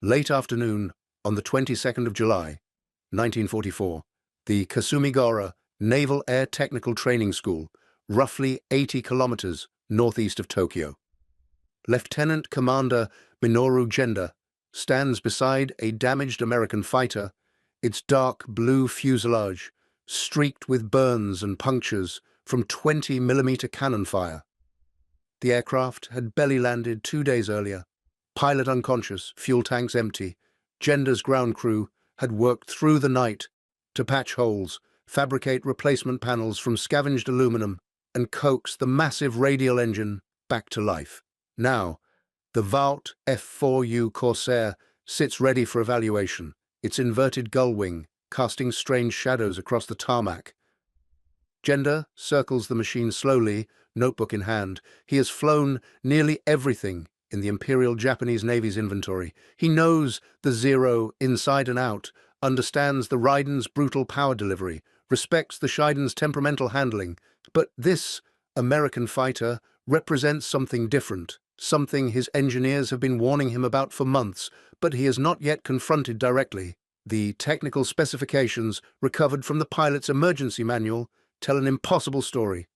Late afternoon, on the 22nd of July, 1944, the Kasumigaura Naval Air Technical Training School, roughly 80 kilometers northeast of Tokyo. Lieutenant Commander Minoru Genda stands beside a damaged American fighter, its dark blue fuselage streaked with burns and punctures from 20mm cannon fire. The aircraft had belly landed 2 days earlier. Pilot unconscious, fuel tanks empty. Genda's ground crew had worked through the night to patch holes, fabricate replacement panels from scavenged aluminum, and coax the massive radial engine back to life. Now, the Vought F4U Corsair sits ready for evaluation, its inverted gull wing casting strange shadows across the tarmac. Genda circles the machine slowly, notebook in hand. He has flown nearly everything in the Imperial Japanese Navy's inventory. He knows the Zero inside and out, understands the Raiden's brutal power delivery, respects the Shiden's temperamental handling. But this American fighter represents something different, something his engineers have been warning him about for months, but he has not yet confronted directly. The technical specifications recovered from the pilot's emergency manual tell an impossible story.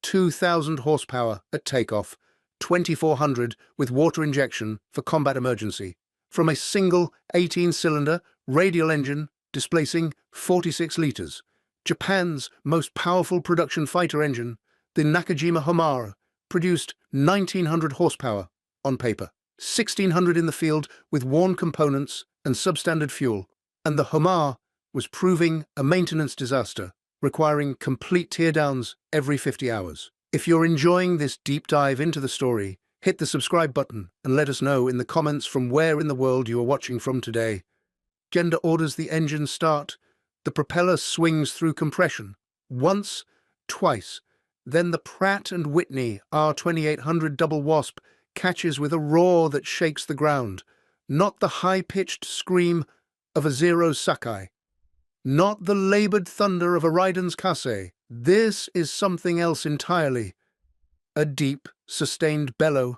2,000 horsepower at takeoff, 2,400 with water injection for combat emergency, from a single 18-cylinder radial engine displacing 46 liters. Japan's most powerful production fighter engine, the Nakajima Homura, produced 1,900 horsepower on paper, 1,600 in the field with worn components and substandard fuel, and the Homura was proving a maintenance disaster, requiring complete teardowns every 50 hours. If you're enjoying this deep dive into the story, hit the subscribe button and let us know in the comments from where in the world you are watching from today. Genda orders the engine start. The propeller swings through compression. Once, twice. Then the Pratt Whitney R-2800 double wasp catches with a roar that shakes the ground. Not the high-pitched scream of a Zero Sakai. Not the labored thunder of a Raiden's Kase. This is something else entirely. A deep, sustained bellow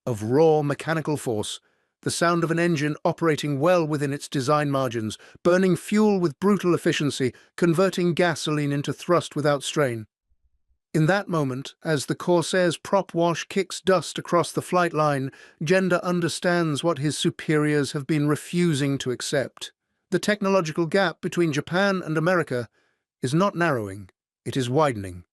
of raw mechanical force, the sound of an engine operating well within its design margins, burning fuel with brutal efficiency, converting gasoline into thrust without strain. In that moment, as the Corsair's prop wash kicks dust across the flight line, Genda understands what his superiors have been refusing to accept. The technological gap between Japan and America is not narrowing, it is widening.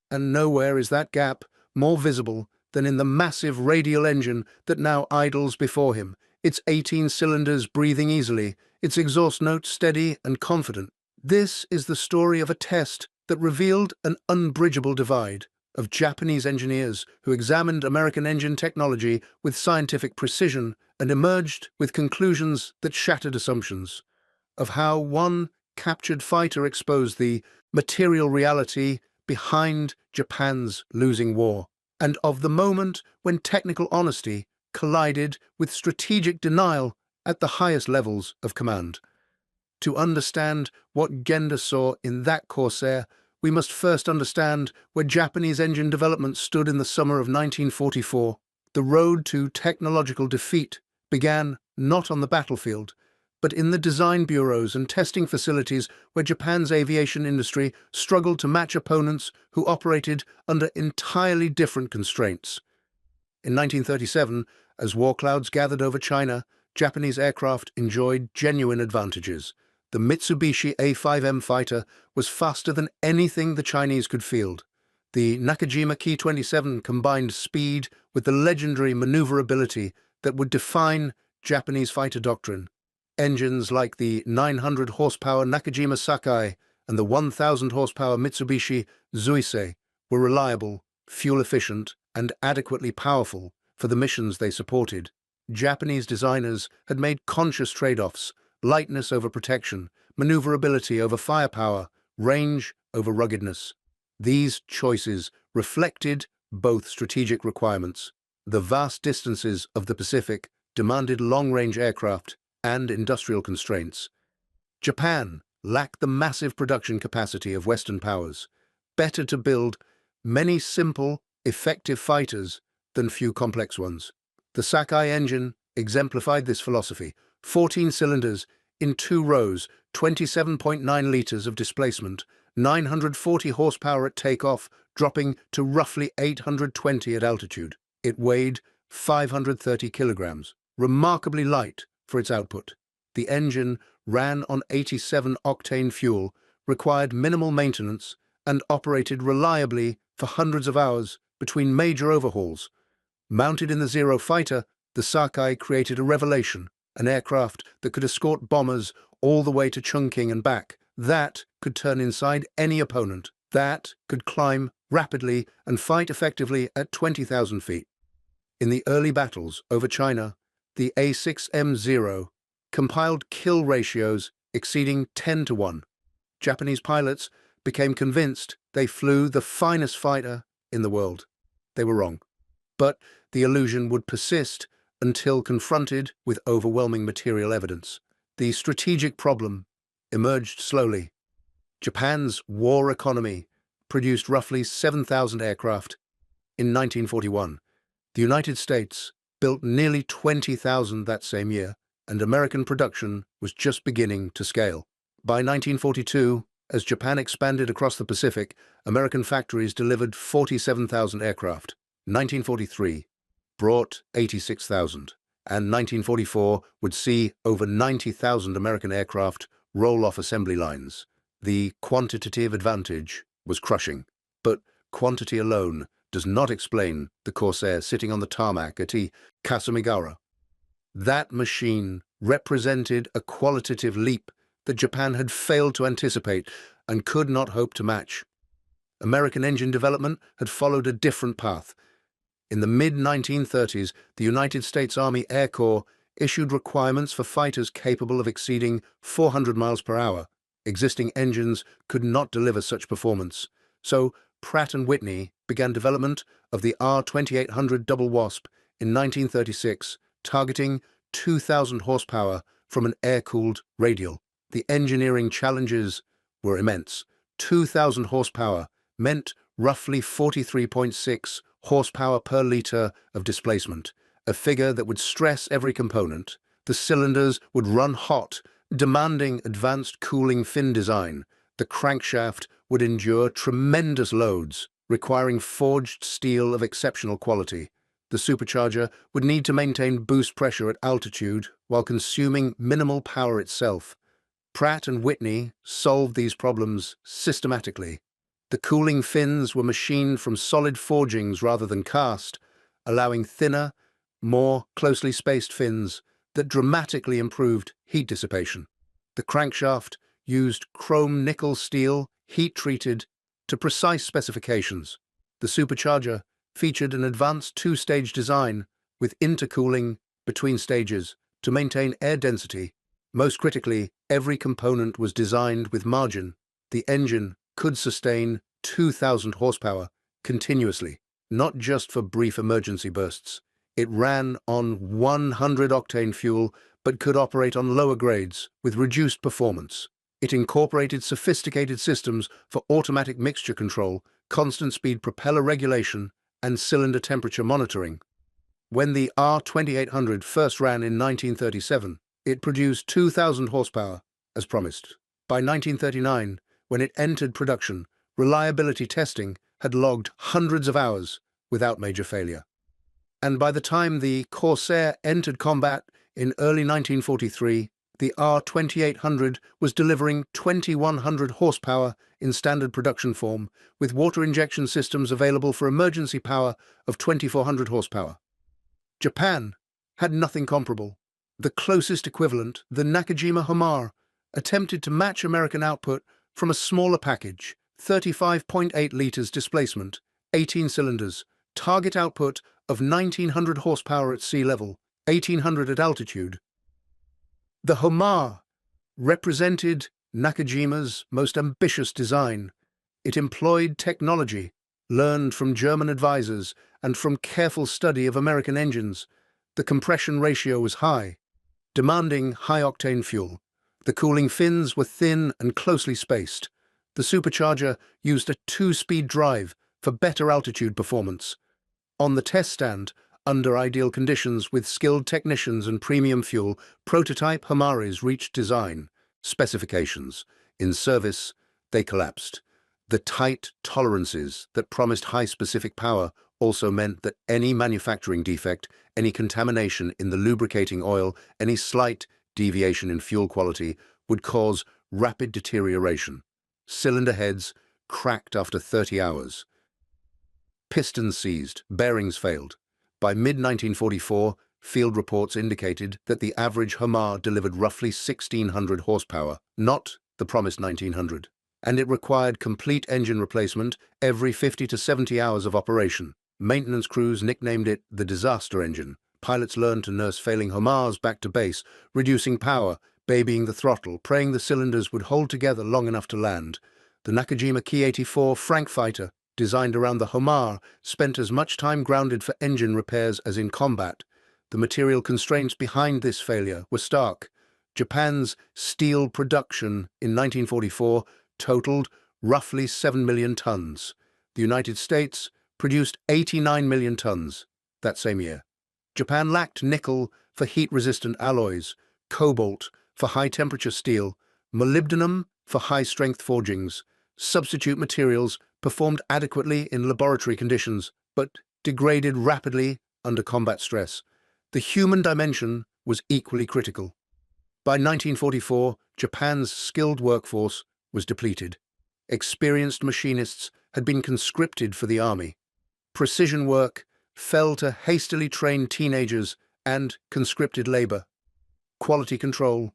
And nowhere is that gap more visible than in the massive radial engine that now idles before him, its 18 cylinders breathing easily, its exhaust notes steady and confident. This is the story of a test that revealed an unbridgeable divide, of Japanese engineers who examined American engine technology with scientific precision and emerged with conclusions that shattered assumptions, of how one captured fighter exposed the material reality behind Japan's losing war, and of the moment when technical honesty collided with strategic denial at the highest levels of command. To understand what Genda saw in that Corsair, we must first understand where Japanese engine development stood in the summer of 1944. The road to technological defeat began not on the battlefield, but in the design bureaus and testing facilities where Japan's aviation industry struggled to match opponents who operated under entirely different constraints. In 1937, as war clouds gathered over China, Japanese aircraft enjoyed genuine advantages. The Mitsubishi A-5M fighter was faster than anything the Chinese could field. The Nakajima Ki-27 combined speed with the legendary maneuverability that would define Japanese fighter doctrine. Engines like the 900 horsepower Nakajima Sakai and the 1,000 horsepower Mitsubishi Zuisei were reliable, fuel-efficient, and adequately powerful for the missions they supported. Japanese designers had made conscious trade-offs: lightness over protection, maneuverability over firepower, range over ruggedness. These choices reflected both strategic requirements. The vast distances of the Pacific demanded long-range aircraft and industrial constraints. Japan lacked the massive production capacity of Western powers. Better to build many simple, effective fighters than few complex ones. The Sakai engine exemplified this philosophy. 14 cylinders in 2 rows, 27.9 liters of displacement, 940 horsepower at takeoff, dropping to roughly 820 at altitude. It weighed 530 kilograms, remarkably light for its output. The engine ran on 87-octane fuel, required minimal maintenance, and operated reliably for hundreds of hours between major overhauls. Mounted in the Zero fighter, the Sakai created a revelation, an aircraft that could escort bombers all the way to Chungking and back, that could turn inside any opponent, that could climb rapidly and fight effectively at 20,000 feet. In the early battles over China, the A6M0 compiled kill ratios exceeding 10 to 1. Japanese pilots became convinced they flew the finest fighter in the world. They were wrong. But the illusion would persist until confronted with overwhelming material evidence. The strategic problem emerged slowly. Japan's war economy produced roughly 7,000 aircraft in 1941. The United States built nearly 20,000 that same year, and American production was just beginning to scale. By 1942, as Japan expanded across the Pacific, American factories delivered 47,000 aircraft. 1943 brought 86,000, and 1944 would see over 90,000 American aircraft roll off assembly lines. The quantitative advantage was crushing, but quantity alone does not explain the Corsair sitting on the tarmac at Kasumigaura. That machine represented a qualitative leap that Japan had failed to anticipate and could not hope to match. American engine development had followed a different path. In the mid-1930s, the United States Army Air Corps issued requirements for fighters capable of exceeding 400 miles per hour. Existing engines could not deliver such performance, so Pratt Whitney began development of the R-2800 Double Wasp in 1936, targeting 2,000 horsepower from an air-cooled radial. The engineering challenges were immense. 2,000 horsepower meant roughly 43.6 horsepower per liter of displacement, a figure that would stress every component. The cylinders would run hot, demanding advanced cooling fin design. The crankshaft would endure tremendous loads, requiring forged steel of exceptional quality. The supercharger would need to maintain boost pressure at altitude while consuming minimal power itself. Pratt and Whitney solved these problems systematically. The cooling fins were machined from solid forgings rather than cast, allowing thinner, more closely spaced fins that dramatically improved heat dissipation. The crankshaft used chrome-nickel steel, heat-treated to precise specifications. The supercharger featured an advanced two-stage design with intercooling between stages to maintain air density. Most critically, every component was designed with margin. The engine could sustain 2,000 horsepower continuously, not just for brief emergency bursts. It ran on 100-octane fuel, but could operate on lower grades with reduced performance. It incorporated sophisticated systems for automatic mixture control, constant speed propeller regulation, and cylinder temperature monitoring. When the R-2800 first ran in 1937, it produced 2,000 horsepower, as promised. By 1939, when it entered production, reliability testing had logged hundreds of hours without major failure. And by the time the Corsair entered combat in early 1943, the R-2800 was delivering 2,100 horsepower in standard production form, with water injection systems available for emergency power of 2,400 horsepower. Japan had nothing comparable. The closest equivalent, the Nakajima Homar, attempted to match American output from a smaller package, 35.8 liters displacement, 18 cylinders, target output of 1,900 horsepower at sea level, 1,800 at altitude. The Homar represented Nakajima's most ambitious design. It employed technology learned from German advisors and from careful study of American engines. The compression ratio was high, demanding high-octane fuel. The cooling fins were thin and closely spaced. The supercharger used a two-speed drive for better altitude performance. On the test stand, Under ideal conditions, with skilled technicians and premium fuel, prototype Hamaris reached design specifications. In service, they collapsed. The tight tolerances that promised high specific power also meant that any manufacturing defect, any contamination in the lubricating oil, any slight deviation in fuel quality would cause rapid deterioration. Cylinder heads cracked after 30 hours. Pistons seized, bearings failed. By mid-1944, field reports indicated that the average Hamar delivered roughly 1,600 horsepower, not the promised 1,900, and it required complete engine replacement every 50 to 70 hours of operation. Maintenance crews nicknamed it the disaster engine. Pilots learned to nurse failing Hamars back to base, reducing power, babying the throttle, praying the cylinders would hold together long enough to land. The Nakajima Ki-84 Frankfighter, designed around the Hamar, spent as much time grounded for engine repairs as in combat. The material constraints behind this failure were stark. Japan's steel production in 1944 totaled roughly 7 million tons. The United States produced 89 million tons that same year. Japan lacked nickel for heat-resistant alloys, cobalt for high-temperature steel, molybdenum for high-strength forgings. Substitute materials performed adequately in laboratory conditions, but degraded rapidly under combat stress. The human dimension was equally critical. By 1944, Japan's skilled workforce was depleted. Experienced machinists had been conscripted for the army. Precision work fell to hastily trained teenagers and conscripted labor. Quality control,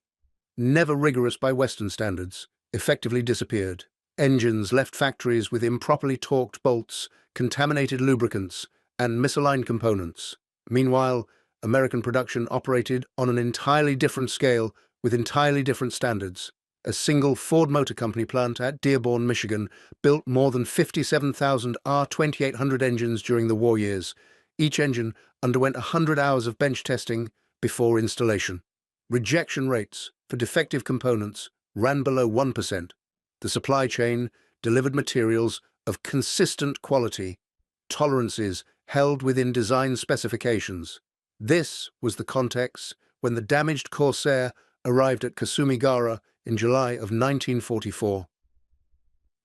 never rigorous by Western standards, effectively disappeared. Engines left factories with improperly torqued bolts, contaminated lubricants, and misaligned components. Meanwhile, American production operated on an entirely different scale with entirely different standards. A single Ford Motor Company plant at Dearborn, Michigan, built more than 57,000 R-2800 engines during the war years. Each engine underwent 100 hours of bench testing before installation. Rejection rates for defective components ran below 1%. The supply chain delivered materials of consistent quality, tolerances held within design specifications. This was the context when the damaged Corsair arrived at Kasumigaura in July of 1944.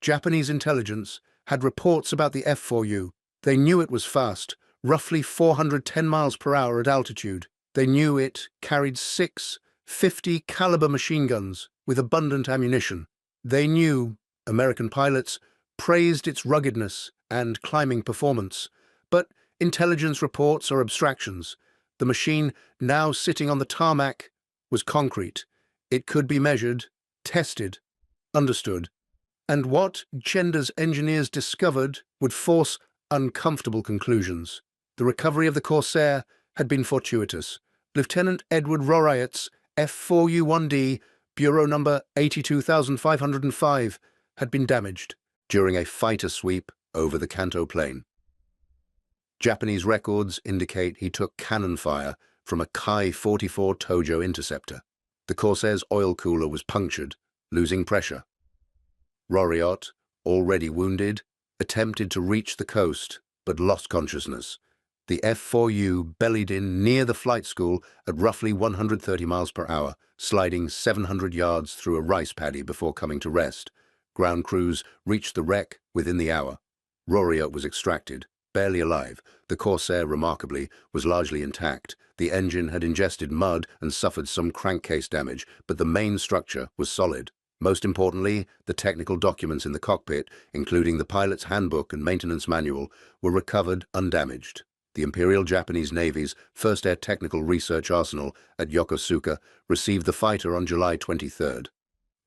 Japanese intelligence had reports about the F4U. They knew it was fast, roughly 410 miles per hour at altitude. They knew it carried 6 50 caliber machine guns with abundant ammunition. They knew American pilots praised its ruggedness and climbing performance, but intelligence reports are abstractions. The machine, now sitting on the tarmac, was concrete. It could be measured, tested, understood. And what Genda's engineers discovered would force uncomfortable conclusions. The recovery of the Corsair had been fortuitous. Lieutenant Edward Roriot's F4U-1D, Bureau number 82505, had been damaged during a fighter sweep over the Kanto Plain. Japanese records indicate he took cannon fire from a Kai-44 Tojo interceptor. The Corsair's oil cooler was punctured, losing pressure. Roriot, already wounded, attempted to reach the coast, but lost consciousness. The F4U bellied in near the flight school at roughly 130 miles per hour, sliding 700 yards through a rice paddy before coming to rest. Ground crews reached the wreck within the hour. Roriot was extracted, barely alive. The Corsair, remarkably, was largely intact. The engine had ingested mud and suffered some crankcase damage, but the main structure was solid. Most importantly, the technical documents in the cockpit, including the pilot's handbook and maintenance manual, were recovered undamaged. The Imperial Japanese Navy's First Air Technical Research Arsenal at Yokosuka received the fighter on July 23rd.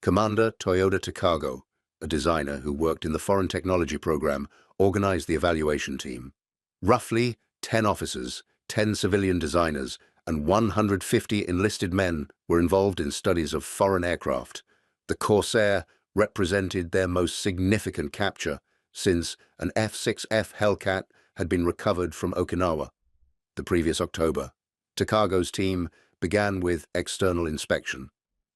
Commander Toyoda Takago, a designer who worked in the Foreign Technology Program, organized the evaluation team. Roughly 10 officers, 10 civilian designers, and 150 enlisted men were involved in studies of foreign aircraft. The Corsair represented their most significant capture, since an F-6F Hellcat had been recovered from Okinawa the previous October. Takago's team began with external inspection.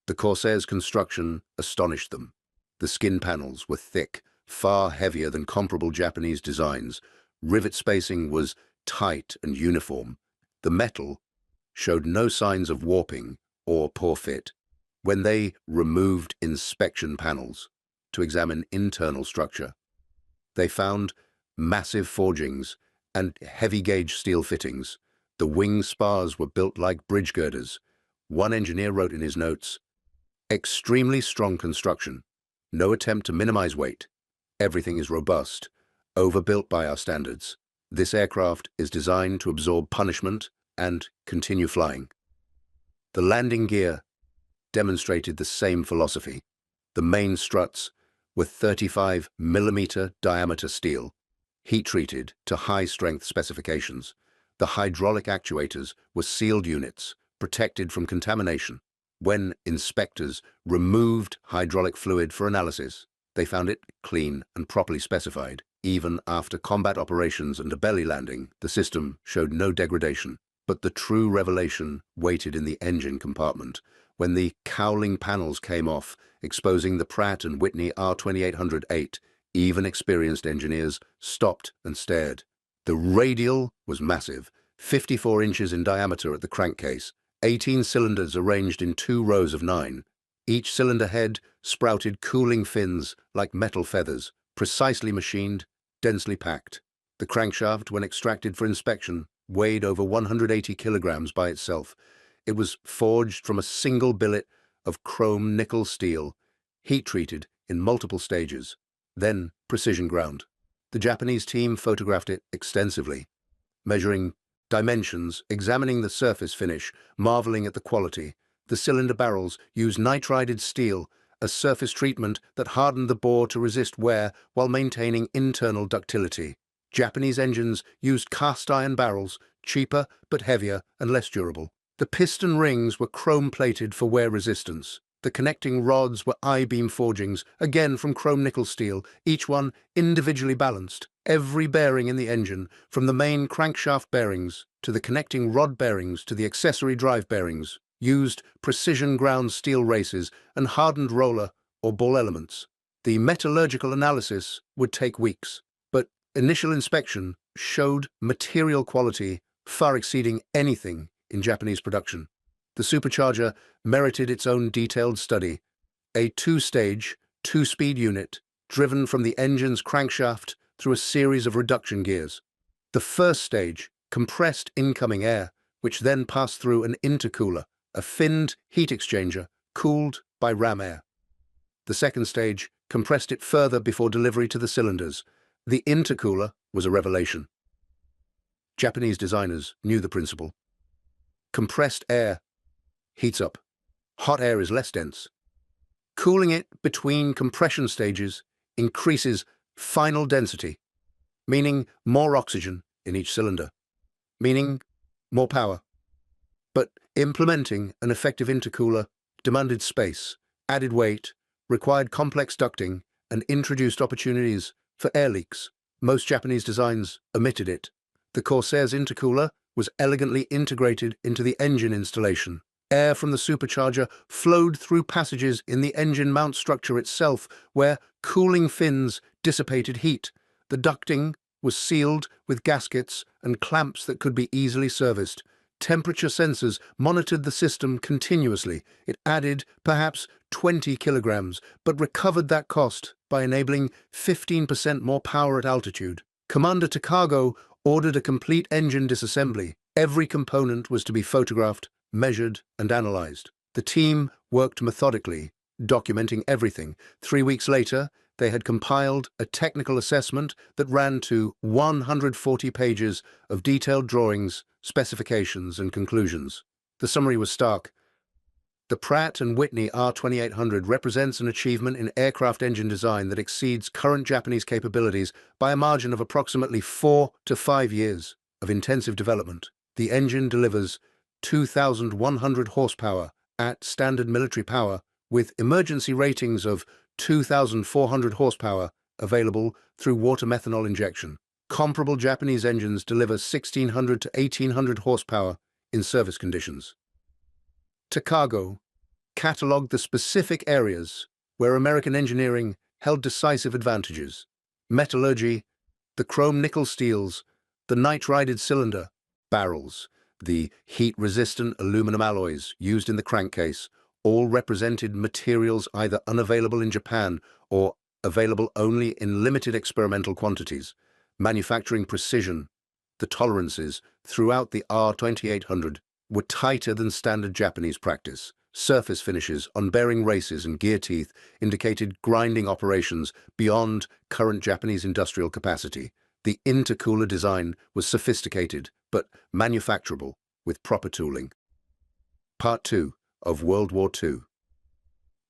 The Corsair's construction astonished them. The skin panels were thick, far heavier than comparable Japanese designs. Rivet spacing was tight and uniform. The metal showed no signs of warping or poor fit. When they removed inspection panels to examine internal structure, they found massive forgings and heavy-gauge steel fittings. The wing spars were built like bridge girders. One engineer wrote in his notes, "Extremely strong construction. No attempt to minimize weight. Everything is robust, overbuilt by our standards. This aircraft is designed to absorb punishment and continue flying." The landing gear demonstrated the same philosophy. The main struts were 35mm diameter steel, heat-treated to high-strength specifications. The hydraulic actuators were sealed units, protected from contamination. When inspectors removed hydraulic fluid for analysis, they found it clean and properly specified. Even after combat operations and a belly landing, the system showed no degradation. But the true revelation waited in the engine compartment, when the cowling panels came off, exposing the Pratt and Whitney R-2800. Even experienced engineers stopped and stared. The radial was massive, 54 inches in diameter at the crankcase, 18 cylinders arranged in 2 rows of 9. Each cylinder head sprouted cooling fins like metal feathers, precisely machined, densely packed. The crankshaft, when extracted for inspection, weighed over 180 kilograms by itself. It was forged from a single billet of chrome nickel steel, heat-treated in multiple stages, then precision ground. The Japanese team photographed it extensively, measuring dimensions, examining the surface finish, marveling at the quality. The cylinder barrels used nitrided steel, a surface treatment that hardened the bore to resist wear while maintaining internal ductility. Japanese engines used cast iron barrels, cheaper but heavier and less durable. The piston rings were chrome-plated for wear resistance. The connecting rods were I-beam forgings, again from chrome nickel steel, each one individually balanced. Every bearing in the engine, from the main crankshaft bearings to the connecting rod bearings to the accessory drive bearings, used precision ground steel races and hardened roller or ball elements. The metallurgical analysis would take weeks, but initial inspection showed material quality far exceeding anything in Japanese production. The supercharger merited its own detailed study, a 2-stage, 2-speed unit driven from the engine's crankshaft through a series of reduction gears. The first stage compressed incoming air, which then passed through an intercooler, a finned heat exchanger cooled by ram air. The second stage compressed it further before delivery to the cylinders. The intercooler was a revelation. Japanese designers knew the principle. Compressed air heats up. Hot air is less dense. Cooling it between compression stages increases final density, meaning more oxygen in each cylinder, meaning more power. But implementing an effective intercooler demanded space, added weight, required complex ducting, and introduced opportunities for air leaks. Most Japanese designs omitted it. The Corsair's intercooler was elegantly integrated into the engine installation. Air from the supercharger flowed through passages in the engine mount structure itself, where cooling fins dissipated heat. The ducting was sealed with gaskets and clamps that could be easily serviced. Temperature sensors monitored the system continuously. It added perhaps 20 kilograms, but recovered that cost by enabling 15% more power at altitude. Commander Takago ordered a complete engine disassembly. Every component was to be photographed, measured, and analyzed. The team worked methodically, documenting everything. 3 weeks later, they had compiled a technical assessment that ran to 140 pages of detailed drawings, specifications, and conclusions. The summary was stark. The Pratt and Whitney R-2800 represents an achievement in aircraft engine design that exceeds current Japanese capabilities by a margin of approximately 4 to 5 years of intensive development. The engine delivers 2,100 horsepower at standard military power, with emergency ratings of 2,400 horsepower available through water methanol injection. Comparable Japanese engines deliver 1,600 to 1,800 horsepower in service conditions. Takago catalogued the specific areas where American engineering held decisive advantages. Metallurgy, the chrome nickel steels The nitrided cylinder, barrels, the heat-resistant aluminum alloys used in the crankcase, all represented materials either unavailable in Japan or available only in limited experimental quantities. Manufacturing precision, the tolerances throughout the R-2800 were tighter than standard Japanese practice. Surface finishes on bearing races and gear teeth indicated grinding operations beyond current Japanese industrial capacity. The intercooler design was sophisticated but manufacturable with proper tooling. Part 2 of World War II.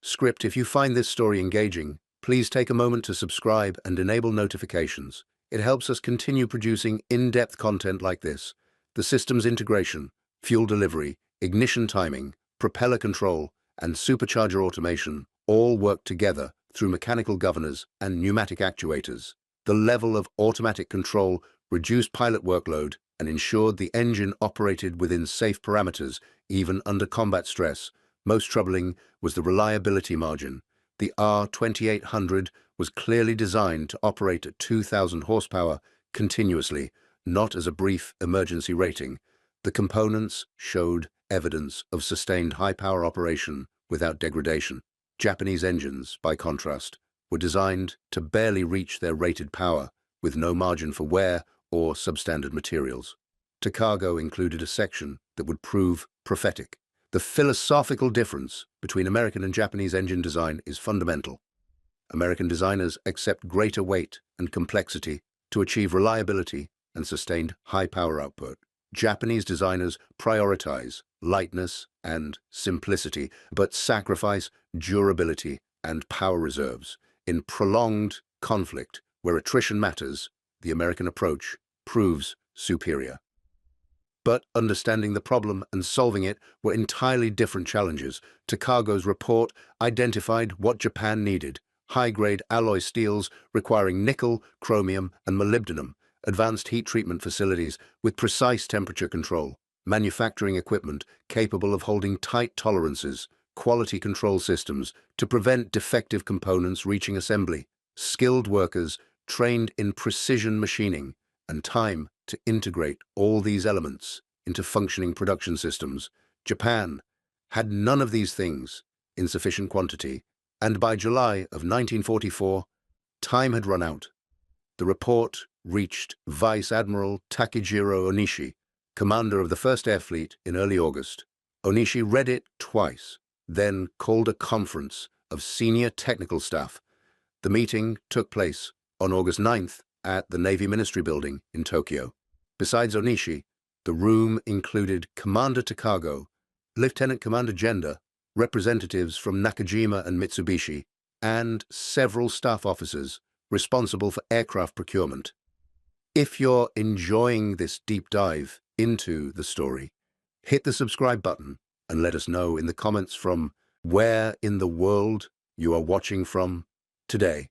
Script: if you find this story engaging, please take a moment to subscribe and enable notifications. It helps us continue producing in-depth content like this. The system's integration, fuel delivery, ignition timing, propeller control, and supercharger automation all work together through mechanical governors and pneumatic actuators. The level of automatic control reduced pilot workload and ensured the engine operated within safe parameters, even under combat stress. Most troubling was the reliability margin. The R-2800 was clearly designed to operate at 2,000 horsepower continuously, not as a brief emergency rating. The components showed evidence of sustained high-power operation without degradation. Japanese engines, by contrast, were designed to barely reach their rated power, with no margin for wear or substandard materials. Takago included a section that would prove prophetic. The philosophical difference between American and Japanese engine design is fundamental. American designers accept greater weight and complexity to achieve reliability and sustained high power output. Japanese designers prioritize lightness and simplicity, but sacrifice durability and power reserves. In prolonged conflict, where attrition matters, the American approach proves superior. But understanding the problem and solving it were entirely different challenges. Takago's report identified what Japan needed: high-grade alloy steels requiring nickel, chromium, and molybdenum, advanced heat treatment facilities with precise temperature control, manufacturing equipment capable of holding tight tolerances, quality control systems to prevent defective components reaching assembly, skilled workers trained in precision machining, and time to integrate all these elements into functioning production systems. Japan had none of these things in sufficient quantity, and by July of 1944, time had run out. The report reached Vice Admiral Takejiro Onishi, commander of the 1st Air Fleet, in early August. Onishi read it twice, then called a conference of senior technical staff. The meeting took place on August 9th at the Navy Ministry Building in Tokyo. Besides Onishi, the room included Commander Takago, Lieutenant Commander Genda, representatives from Nakajima and Mitsubishi, and several staff officers responsible for aircraft procurement. If you're enjoying this deep dive into the story, hit the subscribe button and let us know in the comments from where in the world you are watching from today.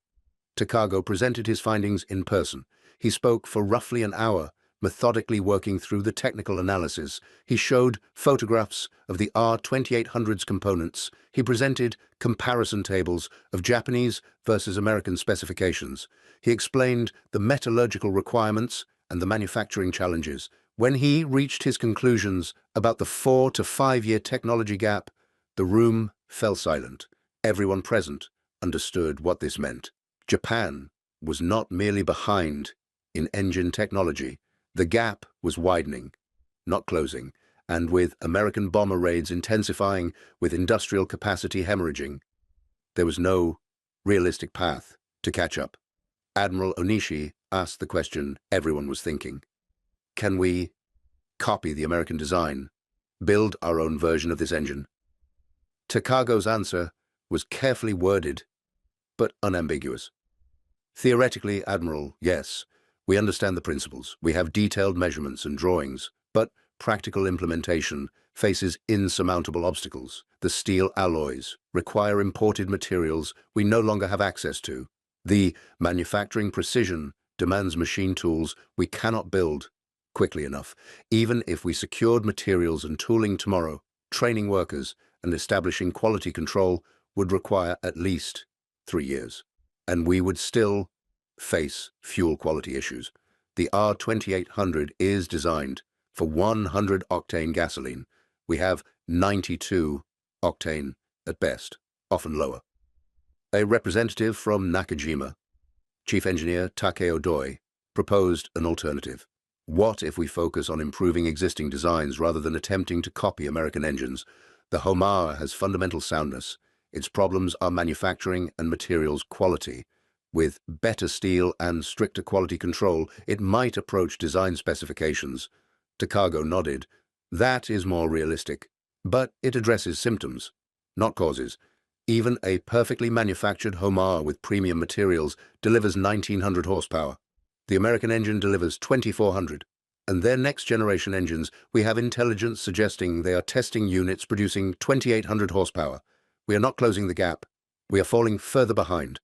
Takago presented his findings in person. He spoke for roughly an hour, methodically working through the technical analysis. He showed photographs of the R-2800's components. He presented comparison tables of Japanese versus American specifications. He explained the metallurgical requirements and the manufacturing challenges. When he reached his conclusions about the 4 to 5 year technology gap, the room fell silent. Everyone present understood what this meant. Japan was not merely behind in engine technology. The gap was widening, not closing, and with American bomber raids intensifying, with industrial capacity hemorrhaging, there was no realistic path to catch up. Admiral Onishi asked the question everyone was thinking: can we copy the American design, build our own version of this engine? Takago's answer was carefully worded, but unambiguous. Theoretically, Admiral, yes, we understand the principles. We have detailed measurements and drawings, but practical implementation faces insurmountable obstacles. The steel alloys require imported materials we no longer have access to. The manufacturing precision demands machine tools we cannot build quickly enough. Even if we secured materials and tooling tomorrow, training workers and establishing quality control would require at least 3 years. And we would still face fuel quality issues. The R-2800 is designed for 100-octane gasoline. We have 92 octane at best, often lower. A representative from Nakajima, Chief Engineer Takago, proposed an alternative. What if we focus on improving existing designs rather than attempting to copy American engines? The Homar has fundamental soundness. Its problems are manufacturing and materials quality. With better steel and stricter quality control, it might approach design specifications. Takago nodded. That is more realistic. But it addresses symptoms, not causes. Even a perfectly manufactured Homar with premium materials delivers 1900 horsepower. The American engine delivers 2400. And their next-generation engines, we have intelligence suggesting they are testing units producing 2800 horsepower. We are not closing the gap. We are falling further behind.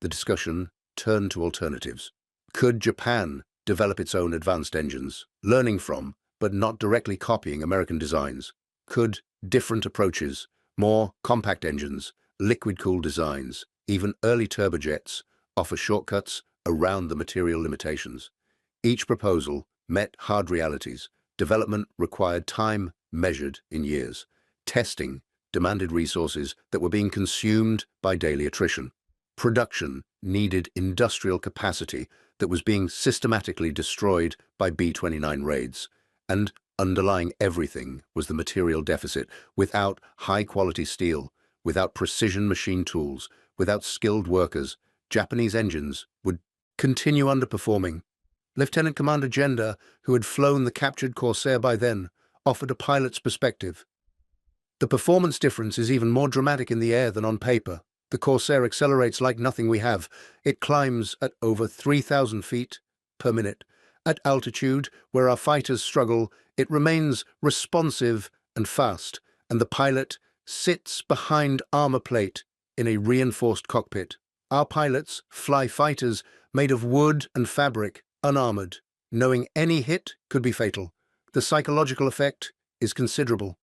The discussion turned to alternatives. Could Japan develop its own advanced engines, learning from, but not directly copying American designs? Could different approaches, more compact engines, liquid-cooled designs, even early turbojets, offer shortcuts around the material limitations? Each proposal met hard realities. Development required time measured in years. Testing demanded resources that were being consumed by daily attrition. Production needed industrial capacity that was being systematically destroyed by B-29 raids. And underlying everything was the material deficit. Without high-quality steel, without precision machine tools, without skilled workers, Japanese engines would continue underperforming. Lieutenant Commander Genda, who had flown the captured Corsair by then, offered a pilot's perspective. The performance difference is even more dramatic in the air than on paper. The Corsair accelerates like nothing we have. It climbs at over 3,000 feet per minute. At altitude, where our fighters struggle, it remains responsive and fast, and the pilot sits behind armor plate in a reinforced cockpit. Our pilots fly fighters made of wood and fabric, unarmored, knowing any hit could be fatal. The psychological effect is considerable.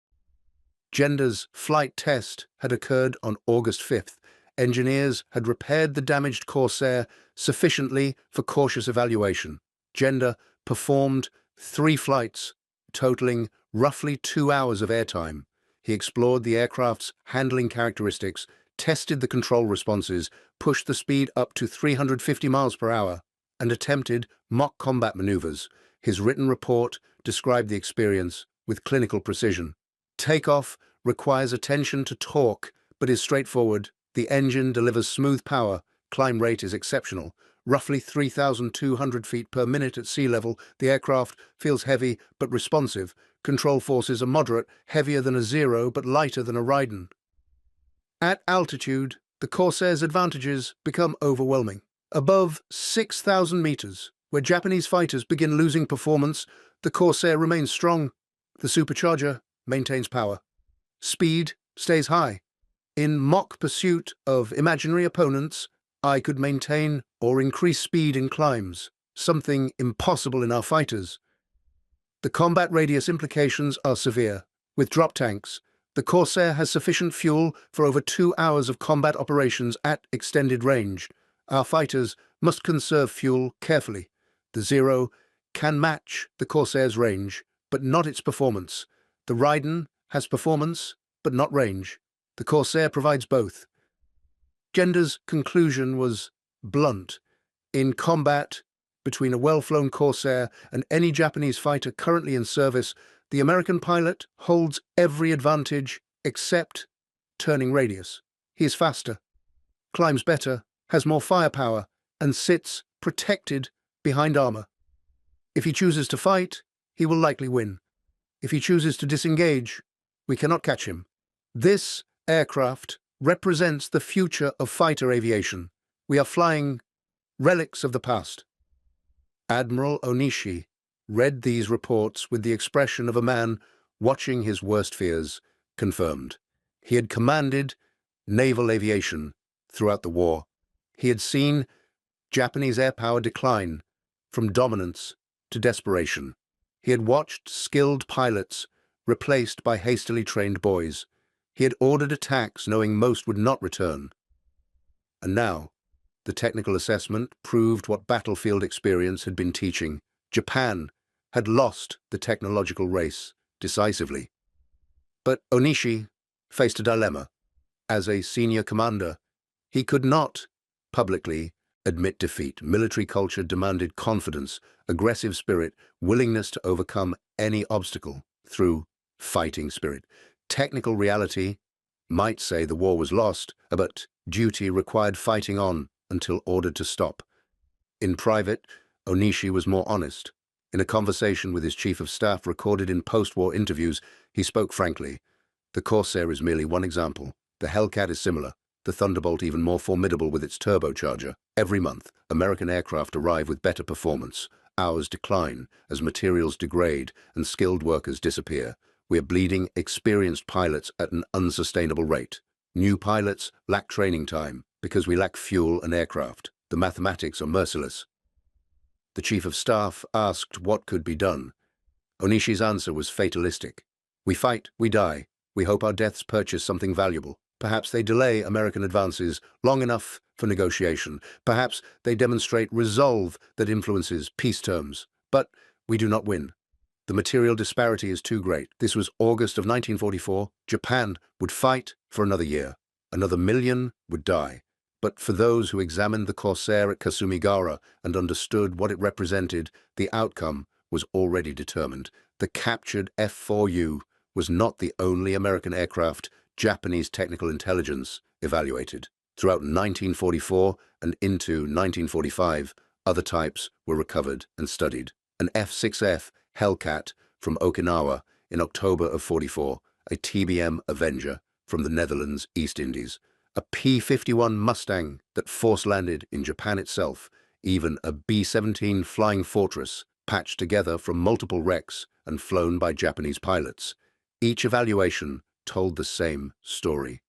Genda's flight test had occurred on August 5th. Engineers had repaired the damaged Corsair sufficiently for cautious evaluation. Genda performed 3 flights, totaling roughly 2 hours of airtime. He explored the aircraft's handling characteristics, tested the control responses, pushed the speed up to 350 miles per hour, and attempted mock combat maneuvers. His written report described the experience with clinical precision. Takeoff requires attention to torque, but is straightforward. The engine delivers smooth power. Climb rate is exceptional. Roughly 3,200 feet per minute at sea level, the aircraft feels heavy but responsive. Control forces are moderate, heavier than a Zero but lighter than a Raiden. At altitude, the Corsair's advantages become overwhelming. Above 6,000 meters, where Japanese fighters begin losing performance, the Corsair remains strong. The supercharger maintains power. Speed stays high. In mock pursuit of imaginary opponents, I could maintain or increase speed in climbs, something impossible in our fighters. The combat radius implications are severe. With drop tanks, the Corsair has sufficient fuel for over 2 hours of combat operations at extended range. Our fighters must conserve fuel carefully. The Zero can match the Corsair's range, but not its performance. The Raiden has performance, but not range. The Corsair provides both. Genda's conclusion was blunt. In combat, between a well-flown Corsair and any Japanese fighter currently in service, the American pilot holds every advantage except turning radius. He is faster, climbs better, has more firepower, and sits protected behind armor. If he chooses to fight, he will likely win. If he chooses to disengage, we cannot catch him. This aircraft represents the future of fighter aviation. We are flying relics of the past. Admiral Onishi read these reports with the expression of a man watching his worst fears confirmed. He had commanded naval aviation throughout the war. He had seen Japanese air power decline from dominance to desperation. He had watched skilled pilots replaced by hastily trained boys. He had ordered attacks knowing most would not return. And now, The technical assessment proved what battlefield experience had been teaching. Japan had lost the technological race decisively. But Onishi faced a dilemma. As a senior commander, he could not publicly admit defeat. Military culture demanded confidence, aggressive spirit, willingness to overcome any obstacle through fighting spirit. Technical reality might say the war was lost, but duty required fighting on until ordered to stop. In private, Onishi was more honest. In a conversation with his chief of staff recorded in post-war interviews, he spoke frankly. The Corsair is merely one example. The Hellcat is similar, the Thunderbolt even more formidable with its turbocharger. Every month, American aircraft arrive with better performance. Ours decline as materials degrade and skilled workers disappear. We are bleeding experienced pilots at an unsustainable rate. New pilots lack training time because we lack fuel and aircraft. The mathematics are merciless. The chief of staff asked what could be done. Onishi's answer was fatalistic. We fight, we die. We hope our deaths purchase something valuable. Perhaps they delay American advances long enough for negotiation. Perhaps they demonstrate resolve that influences peace terms. But we do not win. The material disparity is too great. This was August of 1944. Japan would fight for another year. Another million would die. But for those who examined the Corsair at Kasumigaura and understood what it represented, the outcome was already determined. The captured F4U was not the only American aircraft Japanese technical intelligence evaluated. Throughout 1944 and into 1945, other types were recovered and studied. An F-6F Hellcat from Okinawa in October of 44, a TBM Avenger from the Netherlands East Indies, a P-51 Mustang that force-landed in Japan itself, even a B-17 Flying Fortress patched together from multiple wrecks and flown by Japanese pilots. Each evaluation told the same story.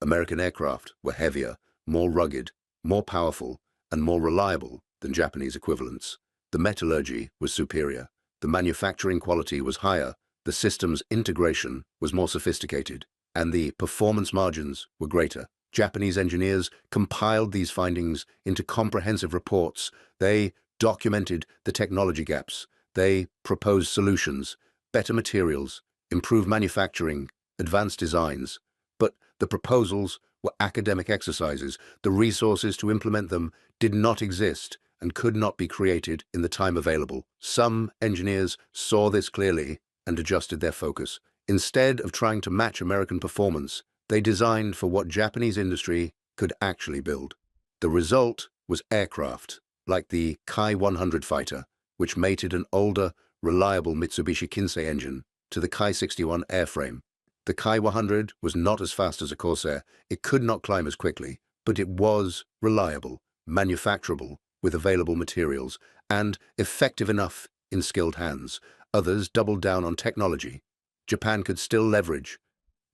American aircraft were heavier, more rugged, more powerful, and more reliable than Japanese equivalents. The metallurgy was superior. The manufacturing quality was higher. The systems integration was more sophisticated. And the performance margins were greater. Japanese engineers compiled these findings into comprehensive reports. They documented the technology gaps. They proposed solutions, better materials, improved manufacturing, advanced designs. But the proposals were academic exercises. The resources to implement them did not exist and could not be created in the time available. Some engineers saw this clearly and adjusted their focus. Instead of trying to match American performance, they designed for what Japanese industry could actually build. The result was aircraft, like the Kai-100 fighter, which mated an older, reliable Mitsubishi Kinsei engine to the Kai-61 airframe. The Kai-100 was not as fast as a Corsair. It could not climb as quickly, but it was reliable, manufacturable with available materials, and effective enough in skilled hands. Others doubled down on technology. Japan could still leverage.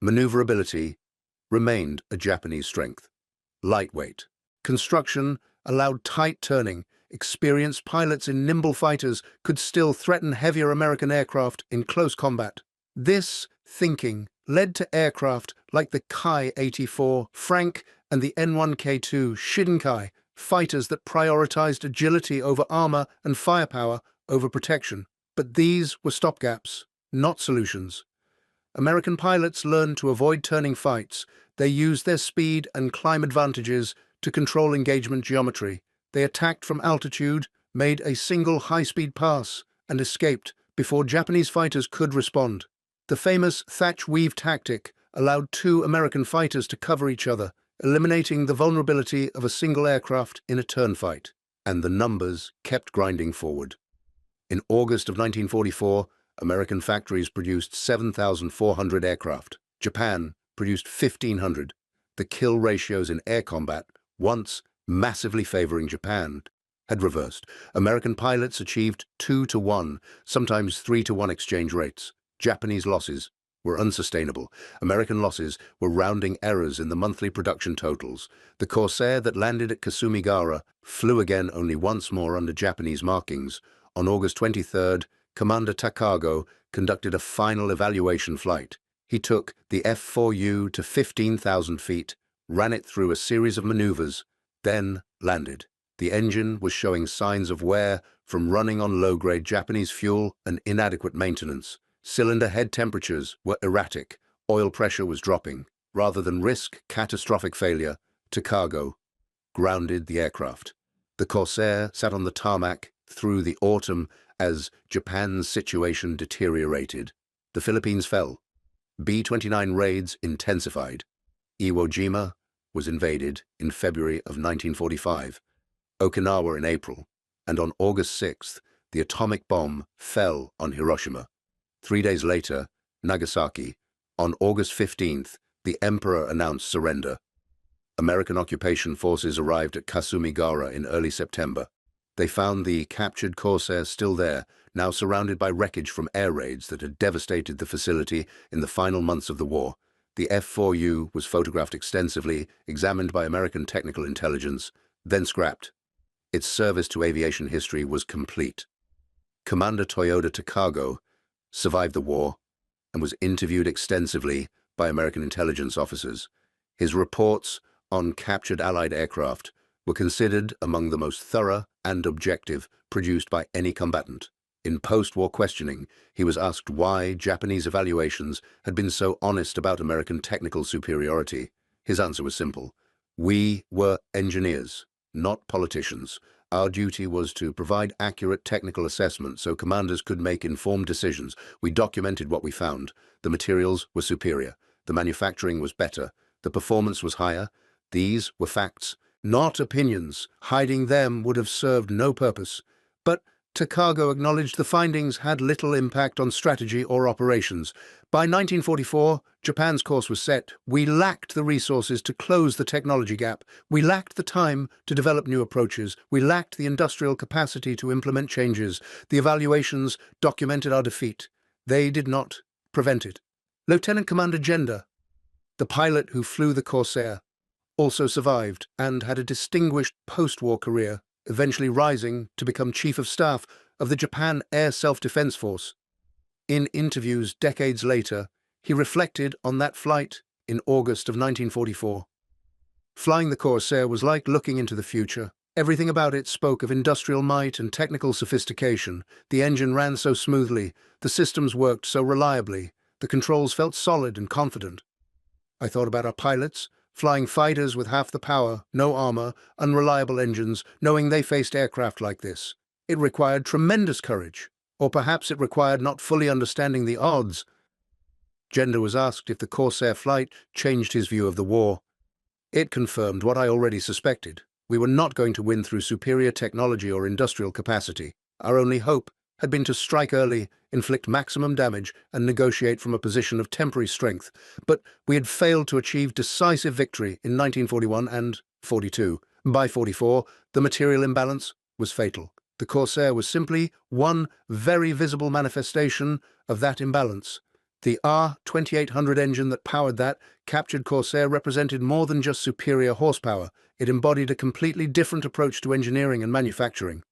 Maneuverability remained a Japanese strength. Lightweight. Construction allowed tight turning. Experienced pilots in nimble fighters could still threaten heavier American aircraft in close combat. This thinking led to aircraft like the Kai-84 Frank and the N1K2 Shinkai, fighters that prioritized agility over armor and firepower over protection. But these were stopgaps, not solutions. American pilots learned to avoid turning fights. They used their speed and climb advantages to control engagement geometry. They attacked from altitude, made a single high-speed pass, and escaped before Japanese fighters could respond. The famous thatch-weave tactic allowed two American fighters to cover each other, eliminating the vulnerability of a single aircraft in a turn fight. And the numbers kept grinding forward. In August of 1944, American factories produced 7,400 aircraft. Japan produced 1,500. The kill ratios in air combat, once massively favoring Japan, had reversed. American pilots achieved 2-to-1, sometimes 3-to-1 exchange rates. Japanese losses were unsustainable. American losses were rounding errors in the monthly production totals. The Corsair that landed at Kasumigaura flew again only once more under Japanese markings. On August 23rd, Commander Takago conducted a final evaluation flight. He took the F4U to 15,000 feet, ran it through a series of maneuvers, then landed. The engine was showing signs of wear from running on low-grade Japanese fuel and inadequate maintenance. Cylinder head temperatures were erratic. Oil pressure was dropping. Rather than risk catastrophic failure, Takago grounded the aircraft. The Corsair sat on the tarmac through the autumn as Japan's situation deteriorated. The Philippines fell. B-29 raids intensified. Iwo Jima was invaded in February of 1945, Okinawa in April, and on August 6th, the atomic bomb fell on Hiroshima. 3 days later, Nagasaki. On August 15th, the Emperor announced surrender. American occupation forces arrived at Kasumigaura in early September. They found the captured Corsair still there, now surrounded by wreckage from air raids that had devastated the facility in the final months of the war. The F4U was photographed extensively, examined by American technical intelligence, then scrapped. Its service to aviation history was complete. Commander Takago survived the war and was interviewed extensively by American intelligence officers. His reports on captured Allied aircraft were considered among the most thorough and objective produced by any combatant. In post-war questioning, he was asked why Japanese evaluations had been so honest about American technical superiority. His answer was simple. We were engineers, not politicians. Our duty was to provide accurate technical assessment so commanders could make informed decisions. We documented what we found. The materials were superior. The manufacturing was better. The performance was higher. These were facts, not opinions. Hiding them would have served no purpose. But Takago acknowledged the findings had little impact on strategy or operations. By 1944, Japan's course was set. We lacked the resources to close the technology gap. We lacked the time to develop new approaches. We lacked the industrial capacity to implement changes. The evaluations documented our defeat. They did not prevent it. Lieutenant Commander Genda, the pilot who flew the Corsair, also survived and had a distinguished post-war career, eventually rising to become Chief of Staff of the Japan Air Self-Defense Force. In interviews decades later, he reflected on that flight in August of 1944. Flying the Corsair was like looking into the future. Everything about it spoke of industrial might and technical sophistication. The engine ran so smoothly, the systems worked so reliably, the controls felt solid and confident. I thought about our pilots, flying fighters with half the power, no armor, unreliable engines, knowing they faced aircraft like this. It required tremendous courage, or perhaps it required not fully understanding the odds. Genda was asked if the Corsair flight changed his view of the war. It confirmed what I already suspected. We were not going to win through superior technology or industrial capacity. Our only hope had been to strike early, inflict maximum damage, and negotiate from a position of temporary strength. But we had failed to achieve decisive victory in 1941 and 42. By 44, the material imbalance was fatal. The Corsair was simply one very visible manifestation of that imbalance. The R-2800 engine that powered that captured Corsair represented more than just superior horsepower. It embodied a completely different approach to engineering and manufacturing.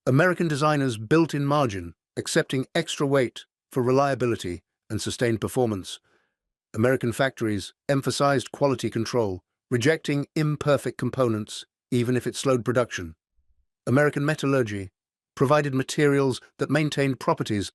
American designers built in margin, accepting extra weight for reliability and sustained performance. American factories emphasized quality control, rejecting imperfect components, even if it slowed production. American metallurgy provided materials that maintained properties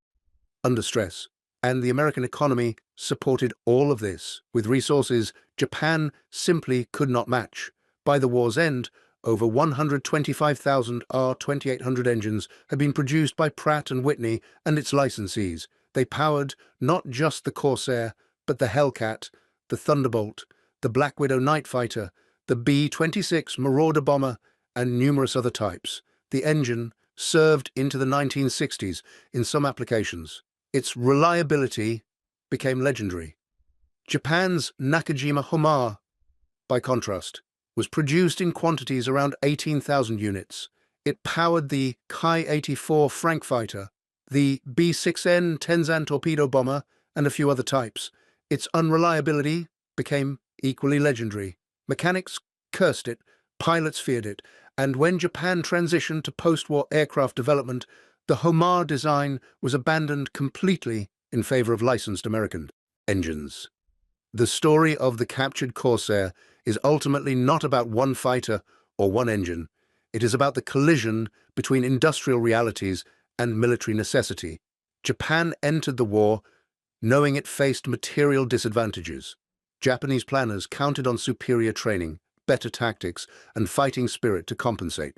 under stress, and the American economy supported all of this with resources Japan simply could not match. By the war's end, over 125,000 R-2800 engines had been produced by Pratt Whitney and its licensees. They powered not just the Corsair, but the Hellcat, the Thunderbolt, the Black Widow night fighter, the B-26 Marauder bomber, and numerous other types. The engine served into the 1960s in some applications. Its reliability became legendary. Japan's Nakajima Homar, by contrast, was produced in quantities around 18,000 units. It powered the Ki-84 Frankfighter, the B-6N Tenzan torpedo bomber, and a few other types. Its unreliability became equally legendary. Mechanics cursed it, pilots feared it, and when Japan transitioned to post-war aircraft development, the Homar design was abandoned completely in favor of licensed American engines. The story of the captured Corsair is ultimately not about one fighter or one engine. It is about the collision between industrial realities and military necessity. Japan entered the war knowing it faced material disadvantages. Japanese planners counted on superior training, better tactics, and fighting spirit to compensate.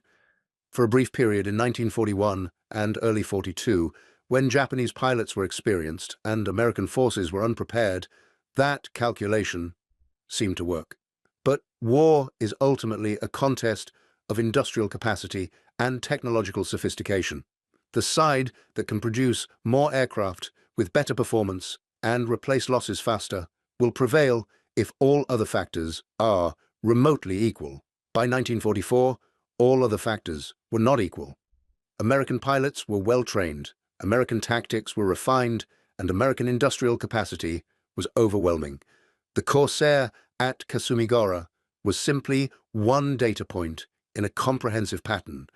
For a brief period in 1941 and early 42, when Japanese pilots were experienced and American forces were unprepared, that calculation seemed to work. But war is ultimately a contest of industrial capacity and technological sophistication. The side that can produce more aircraft with better performance and replace losses faster will prevail if all other factors are remotely equal. By 1944, all other factors were not equal. American pilots were well trained, American tactics were refined, and American industrial capacity was overwhelming. The Corsair at Kasumigaura was simply one data point in a comprehensive pattern.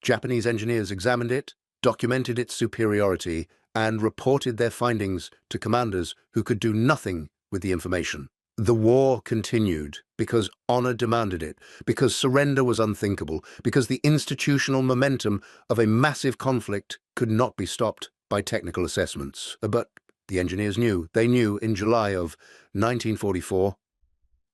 Japanese engineers examined it, documented its superiority, and reported their findings to commanders who could do nothing with the information. The war continued because honor demanded it, because surrender was unthinkable, because the institutional momentum of a massive conflict could not be stopped by technical assessments. But the engineers knew. They knew in July of 1944,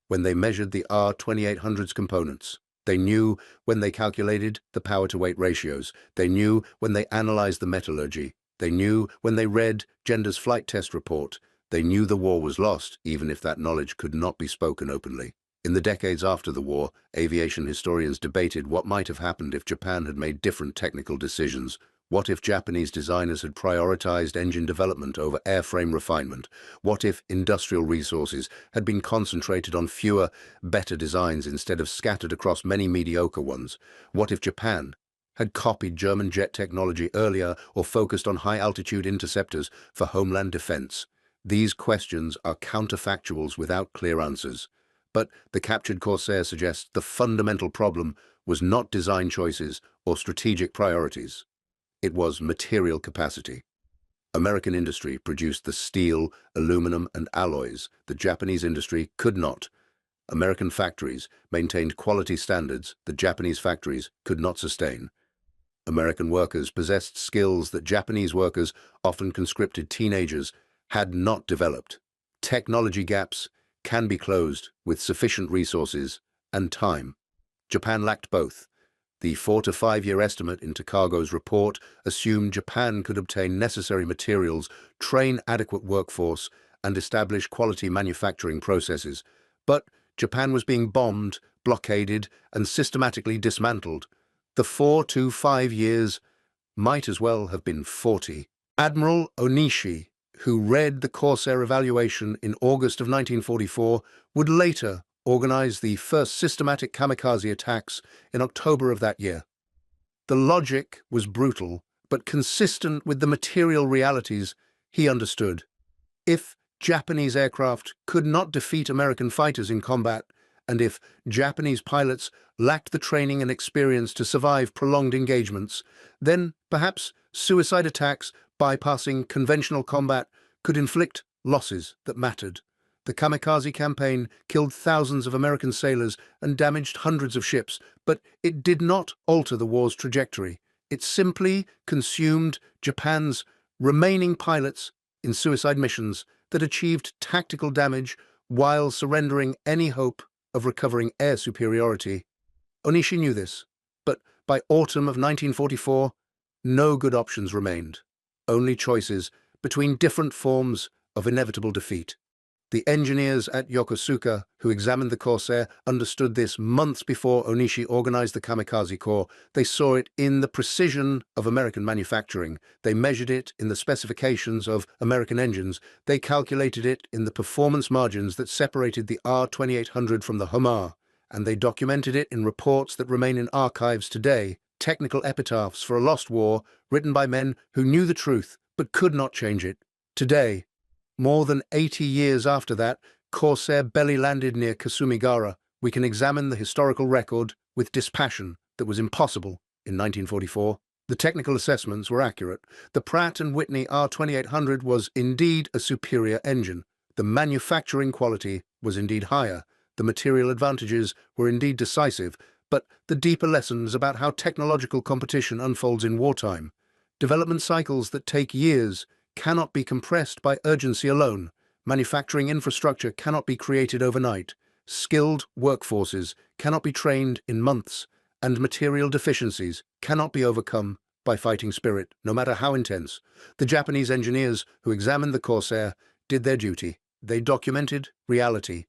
when they measured the R-2800's components. They knew when they calculated the power-to-weight ratios. They knew when they analyzed the metallurgy. They knew when they read Genda's flight test report. They knew the war was lost, even if that knowledge could not be spoken openly. In the decades after the war, aviation historians debated what might have happened if Japan had made different technical decisions. What if Japanese designers had prioritized engine development over airframe refinement? What if industrial resources had been concentrated on fewer, better designs instead of scattered across many mediocre ones? What if Japan had copied German jet technology earlier or focused on high-altitude interceptors for homeland defense? These questions are counterfactuals without clear answers. But the captured Corsair suggests the fundamental problem was not design choices or strategic priorities. It was material capacity. American industry produced the steel, aluminum, and alloys that Japanese industry could not. American factories maintained quality standards that Japanese factories could not sustain. American workers possessed skills that Japanese workers, often conscripted teenagers, had not developed. Technology gaps can be closed with sufficient resources and time. Japan lacked both. The 4 to 5 year estimate in Takago's report assumed Japan could obtain necessary materials, train adequate workforce, and establish quality manufacturing processes. But Japan was being bombed, blockaded, and systematically dismantled. The 4 to 5 years might as well have been 40. Admiral Onishi, who read the Corsair evaluation in August of 1944, would later organize the first systematic kamikaze attacks in October of that year. The logic was brutal, but consistent with the material realities he understood. If Japanese aircraft could not defeat American fighters in combat, and if Japanese pilots lacked the training and experience to survive prolonged engagements, then perhaps suicide attacks bypassing conventional combat could inflict losses that mattered. The kamikaze campaign killed thousands of American sailors and damaged hundreds of ships, but it did not alter the war's trajectory. It simply consumed Japan's remaining pilots in suicide missions that achieved tactical damage while surrendering any hope of recovering air superiority. Onishi knew this, but by autumn of 1944, no good options remained. Only choices between different forms of inevitable defeat. The engineers at Yokosuka who examined the Corsair understood this months before Onishi organized the Kamikaze Corps. They saw it in the precision of American manufacturing. They measured it in the specifications of American engines. They calculated it in the performance margins that separated the R-2800 from the Hummer. And they documented it in reports that remain in archives today, technical epitaphs for a lost war written by men who knew the truth but could not change it. Today, more than 80 years after that Corsair belly landed near Kasumigaura, we can examine the historical record with dispassion that was impossible in 1944. The technical assessments were accurate. The Pratt Whitney R-2800 was indeed a superior engine. The manufacturing quality was indeed higher. The material advantages were indeed decisive, but the deeper lessons about how technological competition unfolds in wartime. Development cycles that take years cannot be compressed by urgency alone. Manufacturing infrastructure cannot be created overnight. Skilled workforces cannot be trained in months, and material deficiencies cannot be overcome by fighting spirit, no matter how intense. The Japanese engineers who examined the Corsair did their duty. They documented reality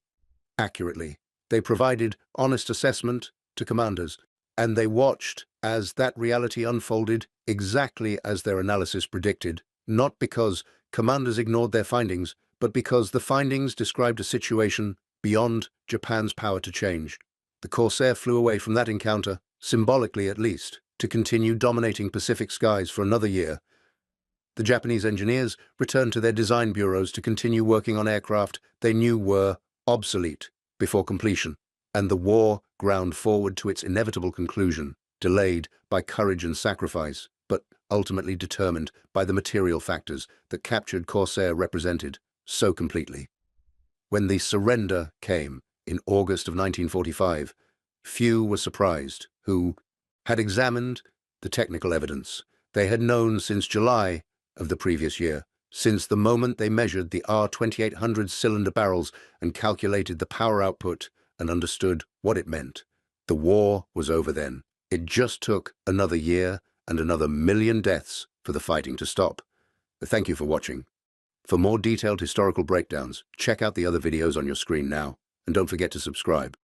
accurately. They provided honest assessment to commanders, and they watched as that reality unfolded exactly as their analysis predicted, not because commanders ignored their findings, but because the findings described a situation beyond Japan's power to change. The Corsair flew away from that encounter, symbolically at least, to continue dominating Pacific skies for another year. The Japanese engineers returned to their design bureaus to continue working on aircraft they knew were obsolete before completion, and the war ground forward to its inevitable conclusion, delayed by courage and sacrifice, but ultimately determined by the material factors that captured Corsair represented so completely. When the surrender came in August of 1945, few were surprised who had examined the technical evidence. They had known since July of the previous year, since the moment they measured the R-2800 cylinder barrels and calculated the power output and understood what it meant. The war was over then. It just took another year and another million deaths for the fighting to stop. Thank you for watching. For more detailed historical breakdowns, check out the other videos on your screen now, and don't forget to subscribe.